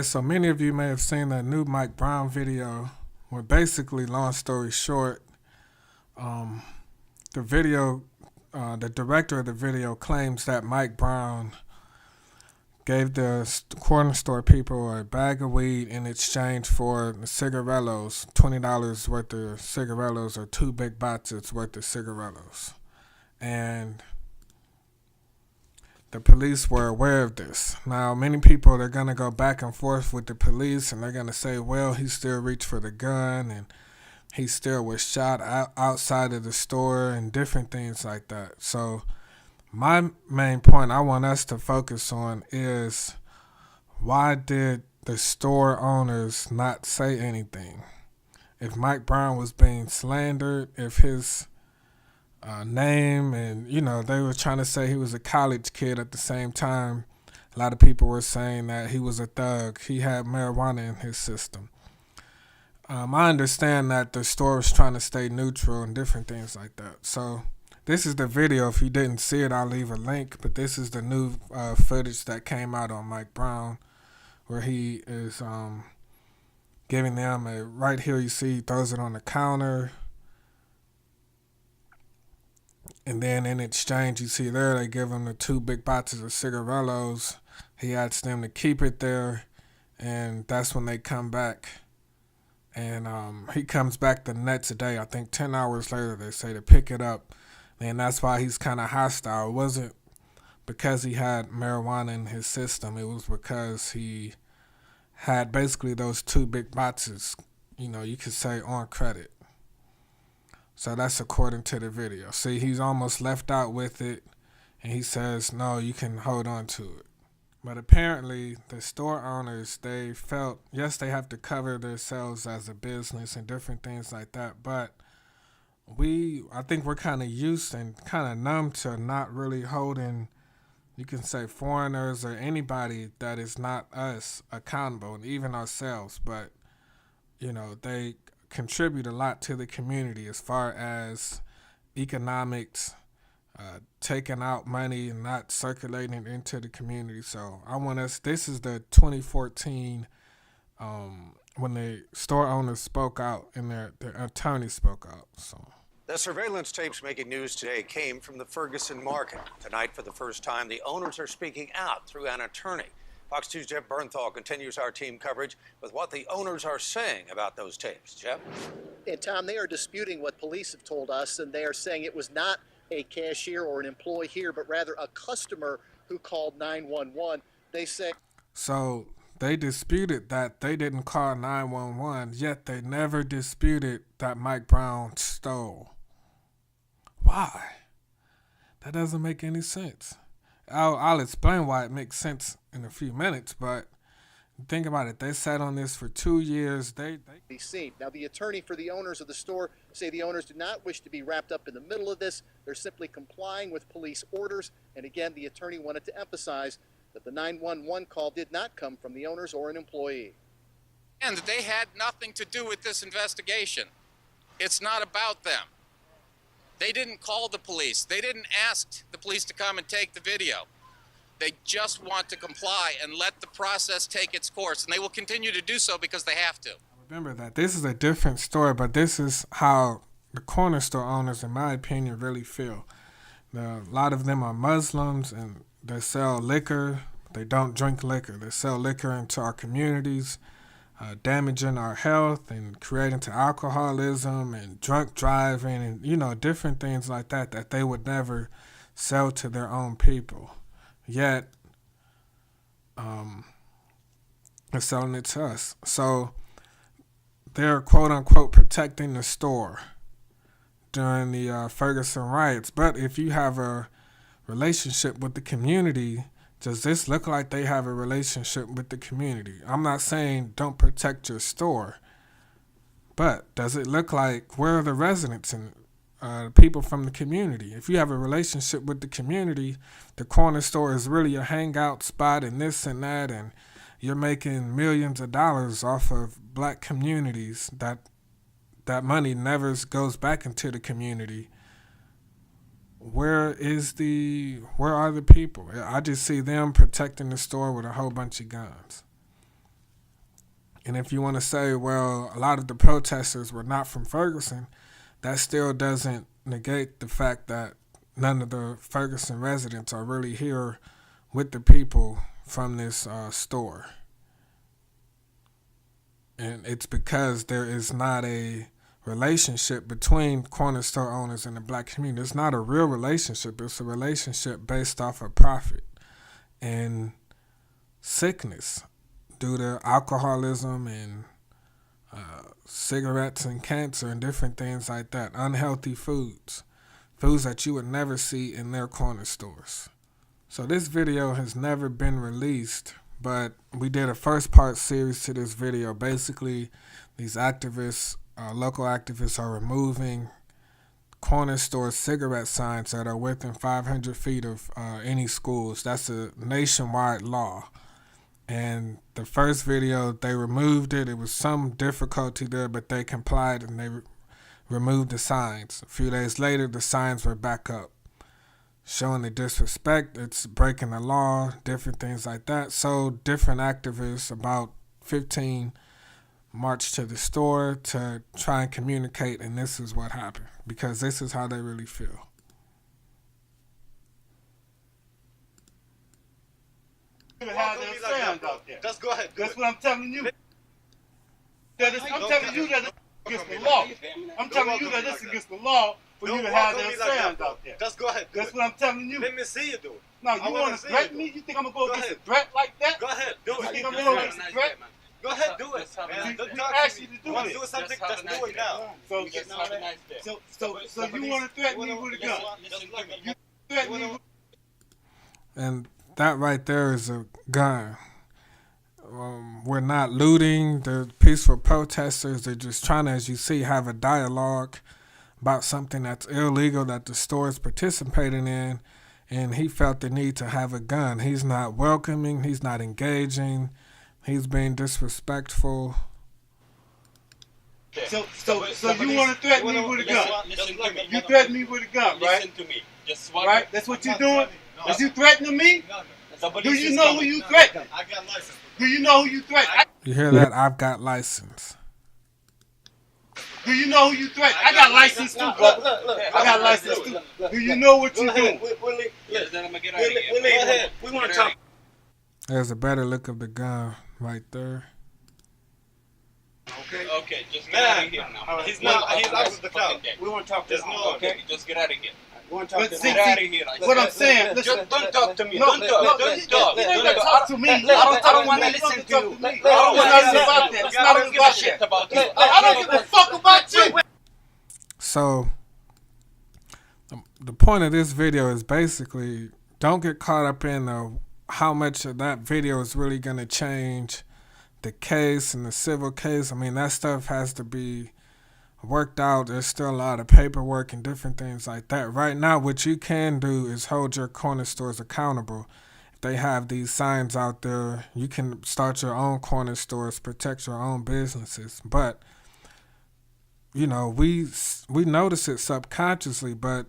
Okay, so many of you may have seen that new Mike Brown video where basically, long story short, um, the video, the director of the video claims that Mike Brown gave the corner store people a bag of weed in exchange for cigarillos, $20 worth of cigarillos or two big boxes worth of cigarillos. And the police were aware of this. Now, many people, they're going to go back and forth with the police and they're going to say, well, he still reached for the gun and he still was shot outside of the store and different things like that. So my main point I want us to focus on is, why did the store owners not say anything? If Mike Brown was being slandered, if his name, and they were trying to say he was a college kid at the same time, a lot of people were saying that he was a thug, he had marijuana in his system. I understand that the store was trying to stay neutral and different things like that. So this is the video. If you didn't see it, I'll leave a link, but this is the new footage that came out on Mike Brown, where he is giving them right here you see he throws it on the counter. And then in exchange, you see there, they give him the two big boxes of cigarillos. He asks them to keep it there. And that's when they come back. And he comes back the next day, I think 10 hours later, they say, to pick it up. And that's why he's kind of hostile. It wasn't because he had marijuana in his system. It was because he had basically those two big boxes, you could say on credit. So that's according to the video. See, he's almost left out with it, and he says, no, you can hold on to it. But apparently, the store owners, they felt, yes, they have to cover themselves as a business and different things like that, but I think we're kind of used and kind of numb to not really holding, you can say, foreigners or anybody that is not us accountable, and even ourselves, but, they contribute a lot to the community as far as economics, taking out money and not circulating into the community. So this is the 2014 when the store owners spoke out and their attorney spoke out. So the surveillance tapes making news today came from the Ferguson market. Tonight, for the first time, the owners are speaking out through an attorney. Fox 2's Jeff Bernthal continues our team coverage with what the owners are saying about those tapes. Jeff? And Tom, they are disputing what police have told us, and they are saying it was not a cashier or an employee here, but rather a customer who called 911. They say. So they disputed that they didn't call 911, yet they never disputed that Mike Brown stole. Why? That doesn't make any sense. I'll explain why it makes sense in a few minutes, but think about it. They sat on this for 2 years. They be seen. Now, the attorney for the owners of the store say the owners do not wish to be wrapped up in the middle of this. They're simply complying with police orders. And again, the attorney wanted to emphasize that the 911 call did not come from the owners or an employee. And that they had nothing to do with this investigation. It's not about them. They didn't call the police. They didn't ask the police to come and take the video. They just want to comply and let the process take its course. And they will continue to do so because they have to. Remember that this is a different story, but this is how the corner store owners, in my opinion, really feel. A lot of them are Muslims and they sell liquor. They don't drink liquor. They sell liquor into our communities, damaging our health and creating to alcoholism and drunk driving and, different things like that they would never sell to their own people. Yet, they're selling it to us. So they're quote unquote protecting the store during the Ferguson riots. But if you have a relationship with the community, does this look like they have a relationship with the community? I'm not saying don't protect your store, but does it look like where are the residents and people from the community? If you have a relationship with the community, the corner store is really a hangout spot and this and that, and you're making millions of dollars off of black communities, that money never goes back into the community. Where are the people? I just see them protecting the store with a whole bunch of guns. And if you want to say, well, a lot of the protesters were not from Ferguson, that still doesn't negate the fact that none of the Ferguson residents are really here with the people from this store. And it's because there is not a relationship between corner store owners and the black community. It's not a real relationship. It's a relationship based off of profit and sickness due to alcoholism and cigarettes and cancer and different things like that. Unhealthy foods. Foods that you would never see in their corner stores. So this video has never been released, but we did a first part series to this video. Basically, these activists, local activists, are removing corner store cigarette signs that are within 500 feet of any schools. That's a nationwide law. And the first video, they removed it. It was some difficulty there, but they complied and they removed the signs. A few days later, the signs were back up, showing the disrespect. It's breaking the law, different things like that. So different activists, about 15, marched to the store to try and communicate, and this is what happened, because this is how they really feel. Have their sound out there. Just go ahead. That's what I'm telling you. I'm telling you that it's against the law. I'm telling you that it's against the law for you to have their sound out there. Just go ahead. That's what I'm telling you. Let me see you do it. No, you want to threaten me? You think I'm going to go against a threat like that? Go ahead. Do You it. think I'm going to go against a threat? Go ahead. Do it. Man, We don't talk asked to you me. to do Want to it. do something? Just do it now. So you want to threaten me with a gun? You threaten me with And that right there is a gun. We're not looting. The peaceful protesters, they're just trying to, as you see, have a dialogue about something that's illegal that the store is participating in, and he felt the need to have a gun. He's not welcoming. He's not engaging. He's being disrespectful. So you want to threaten me with a gun? You threaten me with a gun, right? Listen to me. Just Right? That's what you're doing? Is you threatening me? Do you know who you threaten? I got license. Do you know who you threaten? You hear that? I've got license. Do you know who you threaten? I got license too, brother. I got license too. Do you know what you're doing? Yes, then I'm gonna get out of here. Go ahead. We want to talk. There's a better look of the gun right there. Okay, just get out of here now. He's out of the car. We want to talk to him. Okay, just get out of here. We want to talk to See, him. Get out of here. what I'm saying, listen. Just don't talk to me. No, Don't talk. no, Don't talk. you ain't gotta talk to me. I don't want to listen to you. I don't want nothing about that. It's not I don't give a about shit that. about you. I don't give a fuck about you. So the point of this video is basically, don't get caught up in how much of that video is really going to change the case and the civil case. I mean, that stuff has to be worked out. There's still a lot of paperwork and different things like that. Right now, what you can do is hold your corner stores accountable. If they have these signs out there, you can start your own corner stores, protect your own businesses. But you know, we notice it subconsciously, but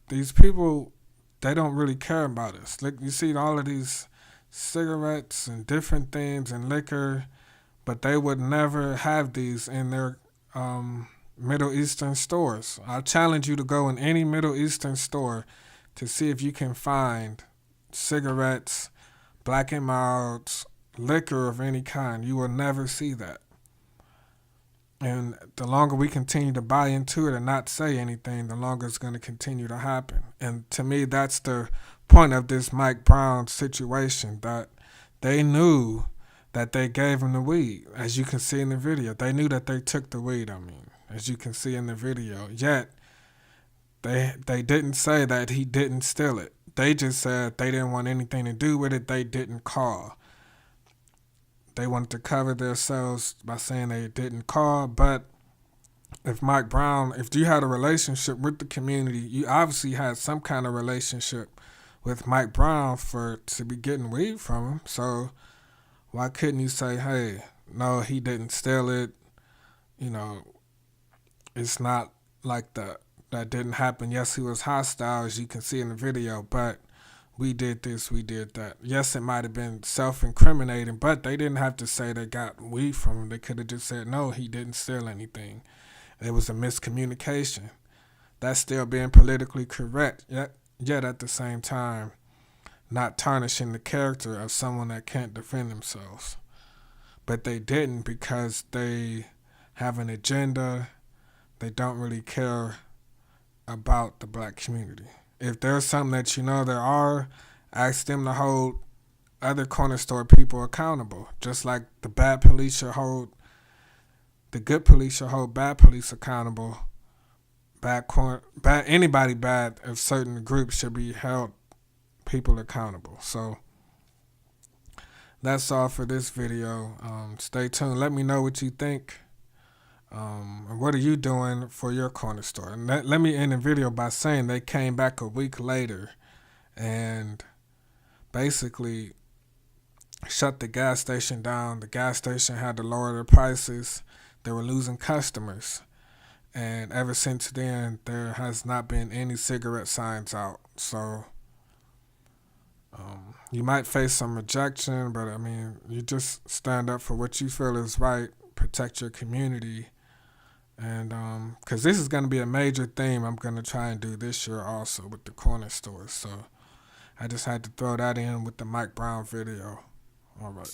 these people, they don't really care about us. Like, you see all of these cigarettes and different things and liquor, but they would never have these in their Middle Eastern stores. I challenge you to go in any Middle Eastern store to see if you can find cigarettes, Black and Milds, liquor of any kind. You will never see that. And the longer we continue to buy into it and not say anything, the longer it's going to continue to happen. And to me, that's the point of this Mike Brown situation, that they knew that they gave him the weed, as you can see in the video. They knew that they took the weed, as you can see in the video. Yet, they didn't say that he didn't steal it. They just said they didn't want anything to do with it. They didn't call. They wanted to cover themselves by saying they didn't call. But if Mike Brown, if you had a relationship with the community, you obviously had some kind of relationship with Mike Brown to be getting weed from him. So why couldn't you say, hey, no, he didn't steal it? You know, it's not like that didn't happen. Yes, he was hostile, as you can see in the video, but we did this, we did that. Yes, it might have been self-incriminating, but they didn't have to say they got weed from him. They could have just said, no, he didn't steal anything. It was a miscommunication. That's still being politically correct, yet at the same time, not tarnishing the character of someone that can't defend themselves. But they didn't because they have an agenda. They don't really care about the black community. If there's something that you know there are, ask them to hold other corner store people accountable. Just like the bad police should hold, the good police should hold bad police accountable. Anybody bad of certain groups should be held people accountable. So that's all for this video. Stay tuned. Let me know what you think. What are you doing for your corner store? And let me end the video by saying they came back a week later and basically shut the gas station down. The gas station had to lower their prices. They were losing customers. And ever since then, there has not been any cigarette signs out. So you might face some rejection, but I mean, you just stand up for what you feel is right, protect your community. And because this is going to be a major theme I'm going to try and do this year also with the corner stores. So I just had to throw that in with the Mike Brown video. All right.